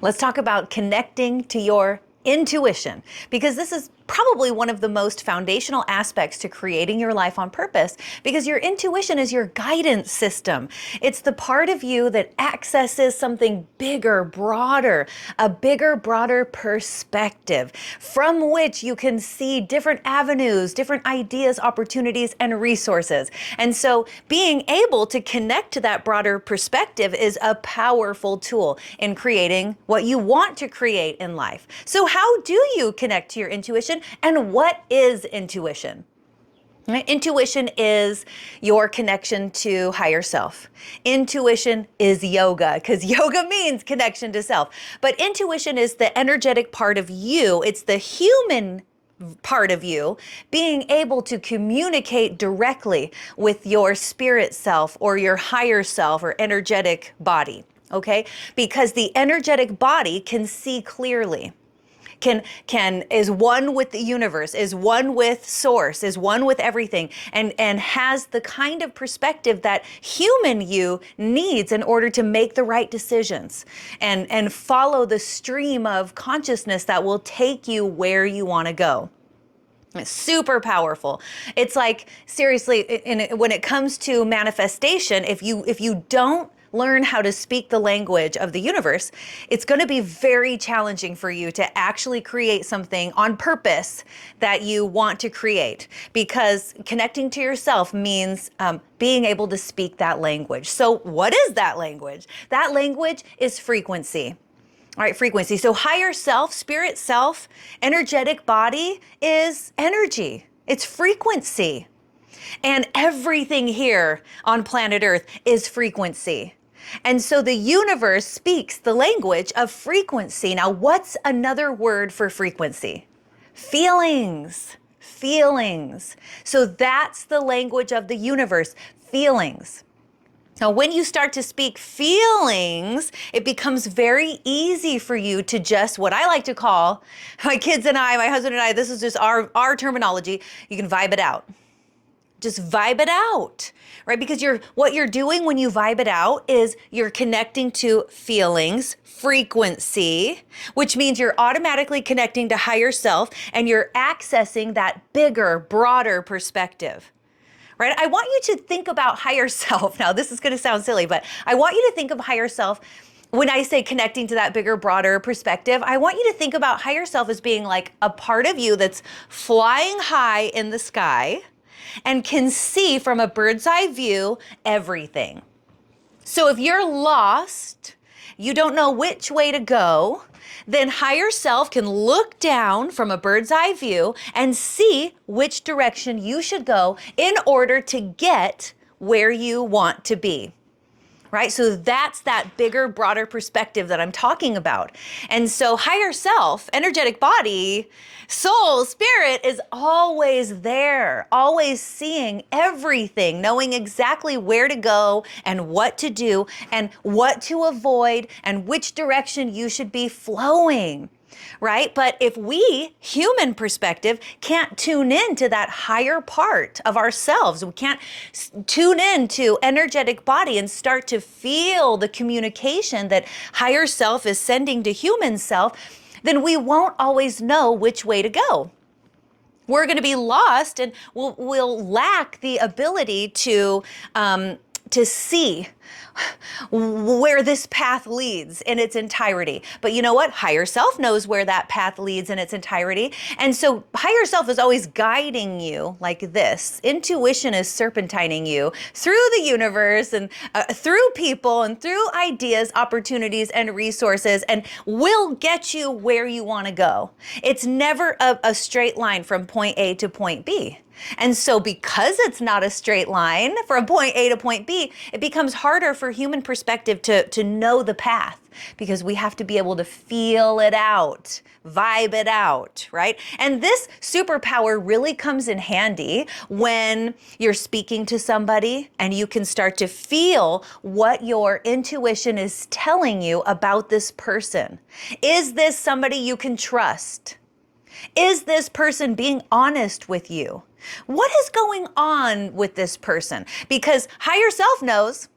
Let's talk about connecting to your intuition, because this is probably one of the most foundational aspects to creating your life on purpose, because your intuition is your guidance system. It's the part of you that accesses something bigger, broader, a bigger, broader perspective from which you can see different avenues, different ideas, opportunities, and resources. And so being able to connect to that broader perspective is a powerful tool in creating what you want to create in life. So how do you connect to your intuition? And what is intuition? Right? Intuition is your connection to higher self. Intuition is yoga, because yoga means connection to self. But intuition is the energetic part of you. It's the human part of you being able to communicate directly with your spirit self or your higher self or energetic body. Okay? Because the energetic body can see clearly. Is one with the universe, is one with source, is one with everything, and has the kind of perspective that human you needs in order to make the right decisions and follow the stream of consciousness that will take you where you want to go. It's super powerful. It's like, seriously, when it comes to manifestation, if you don't learn how to speak the language of the universe, it's going to be very challenging for you to actually create something on purpose that you want to create, because connecting to yourself means being able to speak that language. So what is that language? That language is frequency. All right, frequency. So higher self, spirit self, energetic body is energy. It's frequency. And everything here on planet Earth is frequency. And so the universe speaks the language of frequency. Now, what's another word for frequency? Feelings. Feelings. So that's the language of the universe, feelings. Now, when you start to speak feelings, it becomes very easy for you to just, what I like to call, my kids and I, my husband and I, this is just our terminology, you can vibe it out. Just vibe it out, right? Because what you're doing when you vibe it out is you're connecting to feelings, frequency, which means you're automatically connecting to higher self and you're accessing that bigger, broader perspective, right? I want you to think about higher self. Now, this is going to sound silly, but I want you to think of higher self. When I say connecting to that bigger, broader perspective, I want you to think about higher self as being like a part of you that's flying high in the sky and can see from a bird's eye view everything. So if you're lost, you don't know which way to go, then higher self can look down from a bird's eye view and see which direction you should go in order to get where you want to be. Right? So that's that bigger, broader perspective that I'm talking about. And so higher self, energetic body, soul, spirit is always there, always seeing everything, knowing exactly where to go and what to do and what to avoid and which direction you should be flowing. Right? But if we, human perspective, can't tune in to that higher part of ourselves, we can't tune in to energetic body and start to feel the communication that higher self is sending to human self, then we won't always know which way to go. We're going to be lost and we'll lack the ability to see where this path leads in its entirety. But you know what? Higher self knows where that path leads in its entirety. And so higher self is always guiding you like this. Intuition is serpentining you through the universe and through people and through ideas, opportunities, and resources, and will get you where you want to go. It's never a straight line from point A to point B. And so because it's not a straight line from point A to point B, it becomes harder for human perspective to know the path, because we have to be able to feel it out, vibe it out, right? And this superpower really comes in handy when you're speaking to somebody and you can start to feel what your intuition is telling you about this person. Is this somebody you can trust? Is this person being honest with you? What is going on with this person? Because higher self knows,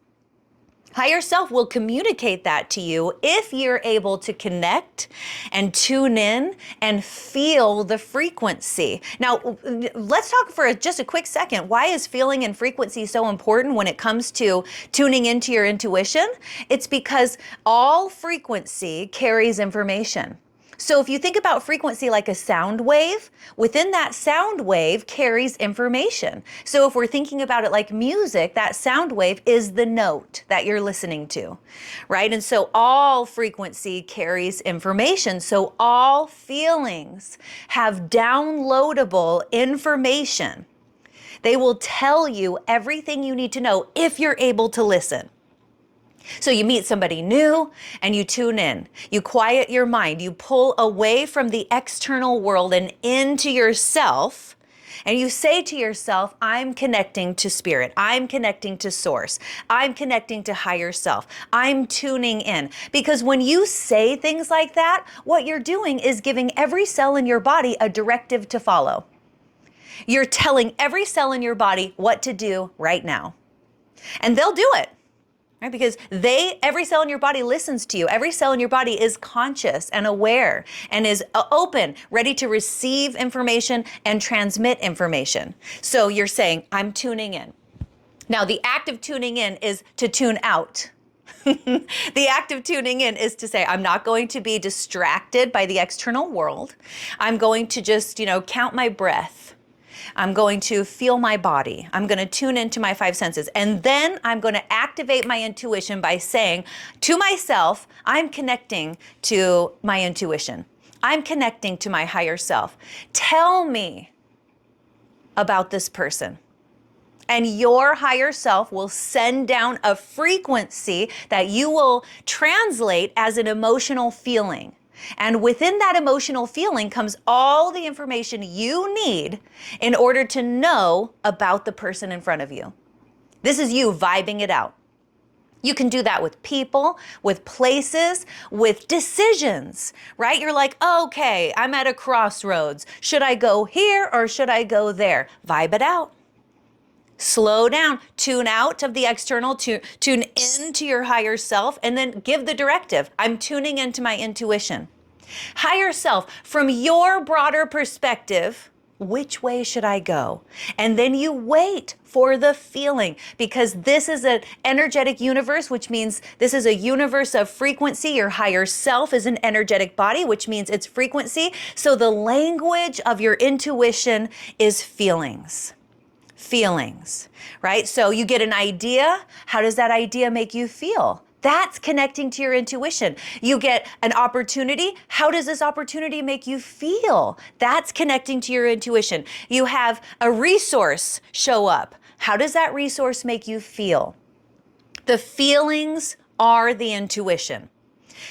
Higher self will communicate that to you if you're able to connect and tune in and feel the frequency. Now, let's talk for just a quick second. Why is feeling and frequency so important when it comes to tuning into your intuition? It's because all frequency carries information. So if you think about frequency like a sound wave, within that sound wave carries information. So if we're thinking about it like music, that sound wave is the note that you're listening to, right? And so all frequency carries information. So all feelings have downloadable information. They will tell you everything you need to know if you're able to listen. So you meet somebody new and you tune in, you quiet your mind, you pull away from the external world and into yourself, and you say to yourself, I'm connecting to spirit, I'm connecting to source, I'm connecting to higher self, I'm tuning in. Because when you say things like that, what you're doing is giving every cell in your body a directive to follow. You're telling every cell in your body what to do right now. And they'll do it. Right? Because every cell in your body listens to you. Every cell in your body is conscious and aware and is open, ready to receive information and transmit information. So you're saying, I'm tuning in. Now, the act of tuning in is to tune out. The act of tuning in is to say, I'm not going to be distracted by the external world. I'm going to just, count my breath. I'm going to feel my body. I'm going to tune into my five senses. And then I'm going to activate my intuition by saying to myself, I'm connecting to my intuition. I'm connecting to my higher self. Tell me about this person. And your higher self will send down a frequency that you will translate as an emotional feeling. And within that emotional feeling comes all the information you need in order to know about the person in front of you. This is you vibing it out. You can do that with people, with places, with decisions, right? You're like, okay, I'm at a crossroads. Should I go here or should I go there? Vibe it out. Slow down, tune out of the external, tune into your higher self, and then give the directive. I'm tuning into my intuition. Higher self, from your broader perspective, which way should I go? And then you wait for the feeling, because this is an energetic universe, which means this is a universe of frequency. Your higher self is an energetic body, which means it's frequency. So the language of your intuition is feelings. Feelings, right? So you get an idea. How does that idea make you feel? That's connecting to your intuition. You get an opportunity. How does this opportunity make you feel? That's connecting to your intuition. You have a resource show up. How does that resource make you feel? The feelings are the intuition.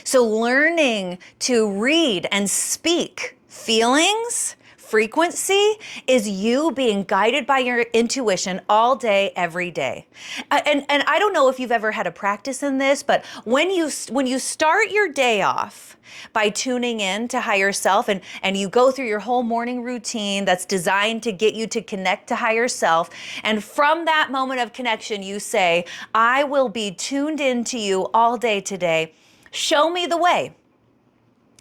So learning to read and speak feelings, frequency, is you being guided by your intuition all day, every day. And I don't know if you've ever had a practice in this, but when you start your day off by tuning in to higher self, and you go through your whole morning routine that's designed to get you to connect to higher self, and from that moment of connection, you say, I will be tuned into you all day today. Show me the way.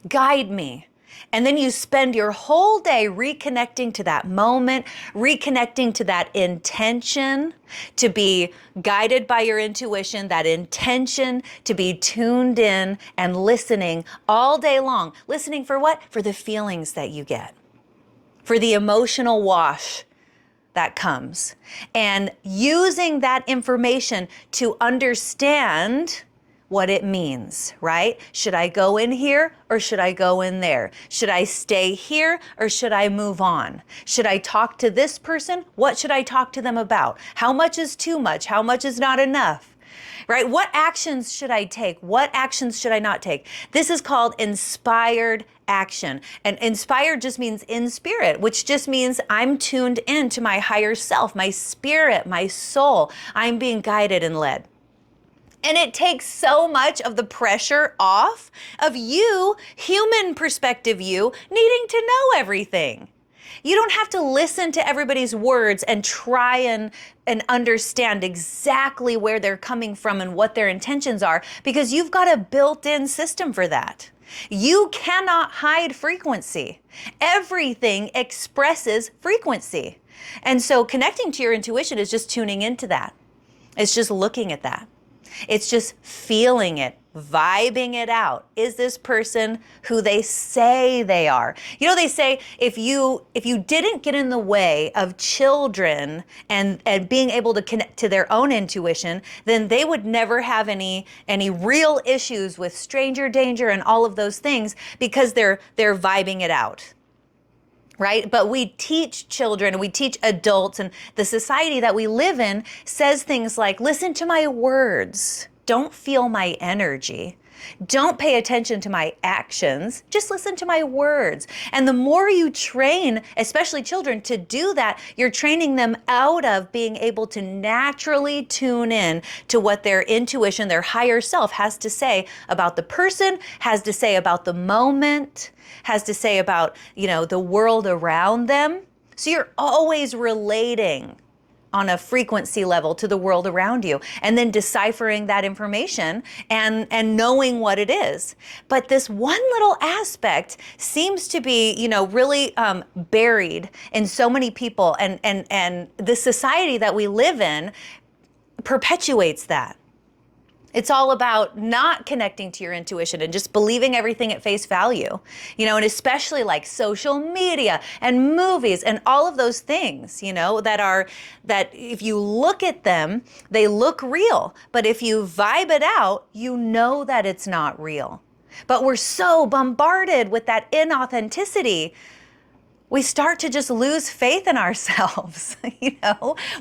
Guide me. And then you spend your whole day reconnecting to that moment, reconnecting to that intention to be guided by your intuition, that intention to be tuned in and listening all day long. Listening for what? For the feelings that you get, for the emotional wash that comes, and using that information to understand what it means, right? Should I go in here or should I go in there? Should I stay here or should I move on? Should I talk to this person? What should I talk to them about? How much is too much? How much is not enough? Right? What actions should I take? What actions should I not take? This is called inspired action. And inspired just means in spirit, which just means I'm tuned into my higher self, my spirit, my soul. I'm being guided and led. And it takes so much of the pressure off of you, human perspective you, needing to know everything. You don't have to listen to everybody's words and try and understand exactly where they're coming from and what their intentions are, because you've got a built-in system for that. You cannot hide frequency. Everything expresses frequency. And so connecting to your intuition is just tuning into that. It's just looking at that. It's just feeling it, vibing it out. Is this person who they say they are? You know, they say if you didn't get in the way of children and being able to connect to their own intuition, then they would never have any real issues with stranger danger and all of those things, because they're vibing it out. Right? But we teach children, we teach adults, and the society that we live in says things like, listen to my words, don't feel my energy, don't pay attention to my actions, just listen to my words. And the more you train, especially children, to do that, you're training them out of being able to naturally tune in to what their intuition, their higher self has to say about the person, has to say about the moment, has to say about, the world around them. So you're always relating on a frequency level to the world around you, and then deciphering that information and knowing what it is. But this one little aspect seems to be, really buried in so many people, and the society that we live in perpetuates that. It's all about not connecting to your intuition and just believing everything at face value, and especially like social media and movies and all of those things, that if you look at them, they look real. But if you vibe it out, you know that it's not real. But we're so bombarded with that inauthenticity, we start to just lose faith in ourselves,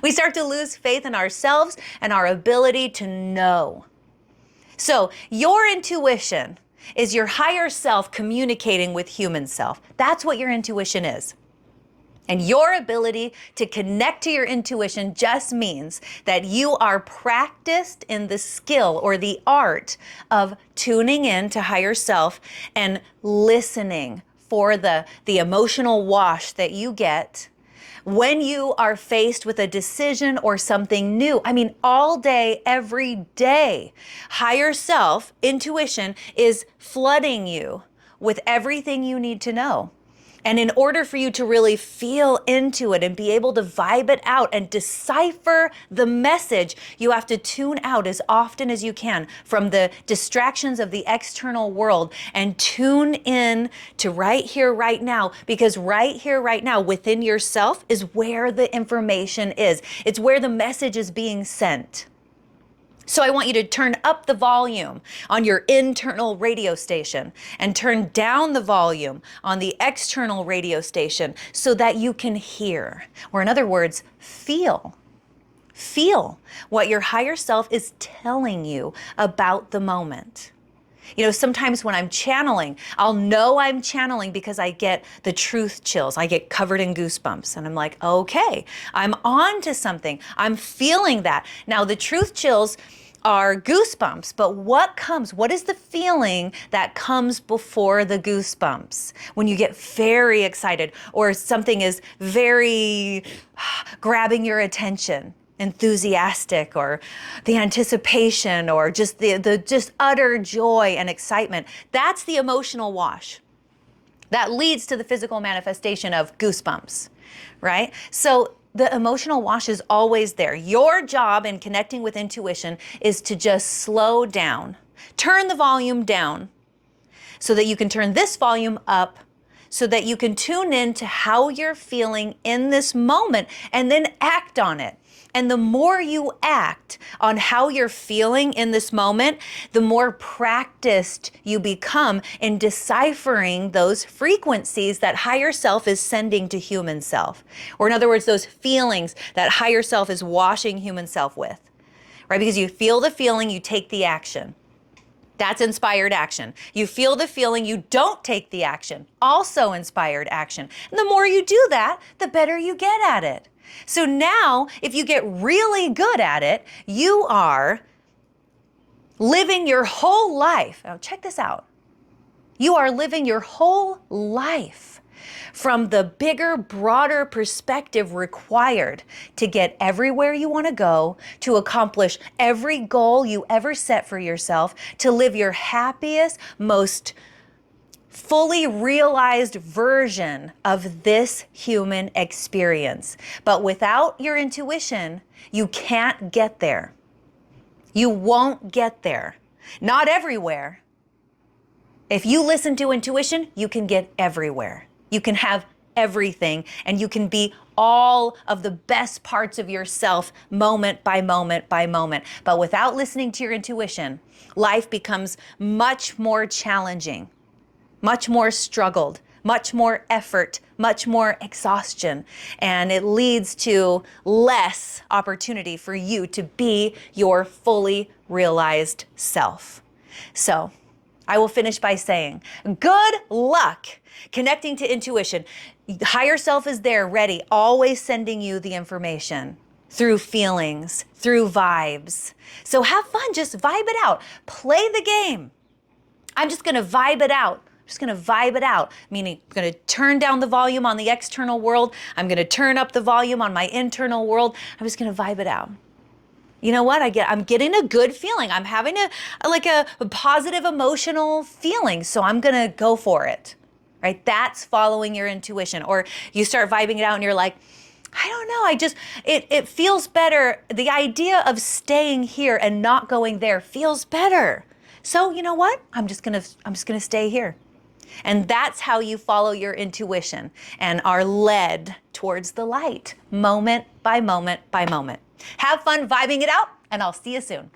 We start to lose faith in ourselves and our ability to know. So your intuition is your higher self communicating with human self. That's what your intuition is. And your ability to connect to your intuition just means that you are practiced in the skill or the art of tuning in to higher self and listening for the emotional wash that you get when you are faced with a decision or something new. I mean, all day, every day, higher self, intuition, is flooding you with everything you need to know. And in order for you to really feel into it and be able to vibe it out and decipher the message, you have to tune out as often as you can from the distractions of the external world and tune in to right here, right now, because right here, right now, within yourself is where the information is. It's where the message is being sent. So I want you to turn up the volume on your internal radio station and turn down the volume on the external radio station so that you can hear, or in other words, feel what your higher self is telling you about the moment. Sometimes when I'm channeling, I'll know I'm channeling because I get the truth chills. I get covered in goosebumps and I'm like, okay, I'm on to something. I'm feeling that. Now the truth chills are goosebumps, but what is the feeling that comes before the goosebumps? When you get very excited or something is very grabbing your attention, enthusiastic, or the anticipation, or just the just utter joy and excitement. That's the emotional wash that leads to the physical manifestation of goosebumps, right? So the emotional wash is always there. Your job in connecting with intuition is to just slow down, turn the volume down so that you can turn this volume up, so that you can tune in to how you're feeling in this moment and then act on it. And the more you act on how you're feeling in this moment, the more practiced you become in deciphering those frequencies that higher self is sending to human self. Or in other words, those feelings that higher self is washing human self with, right? Because you feel the feeling, you take the action. That's inspired action. You feel the feeling, you don't take the action. Also inspired action. And the more you do that, the better you get at it. So now, if you get really good at it, you are living your whole life. Now check this out. You are living your whole life from the bigger, broader perspective required to get everywhere you want to go, to accomplish every goal you ever set for yourself, to live your happiest, most fully realized version of this human experience. But without your intuition, you can't get there. You won't get there. Not everywhere. If you listen to intuition, you can get everywhere. You can have everything, and you can be all of the best parts of yourself moment by moment by moment. But without listening to your intuition, life becomes much more challenging, much more struggled, much more effort, much more exhaustion, and it leads to less opportunity for you to be your fully realized self. So, I will finish by saying, good luck connecting to intuition. Higher self is there, ready, always sending you the information through feelings, through vibes. So have fun, just vibe it out. Play the game. I'm just gonna vibe it out. I'm just gonna vibe it out, meaning I'm gonna turn down the volume on the external world. I'm gonna turn up the volume on my internal world. I'm just gonna vibe it out. You know what? I'm getting a good feeling. I'm having a positive emotional feeling. So I'm going to go for it, right? That's following your intuition. Or you start vibing it out and you're like, I don't know. It feels better. The idea of staying here and not going there feels better. So you know what? I'm just going to stay here. And that's how you follow your intuition and are led towards the light, moment by moment by moment. Have fun vibing it out, and I'll see you soon.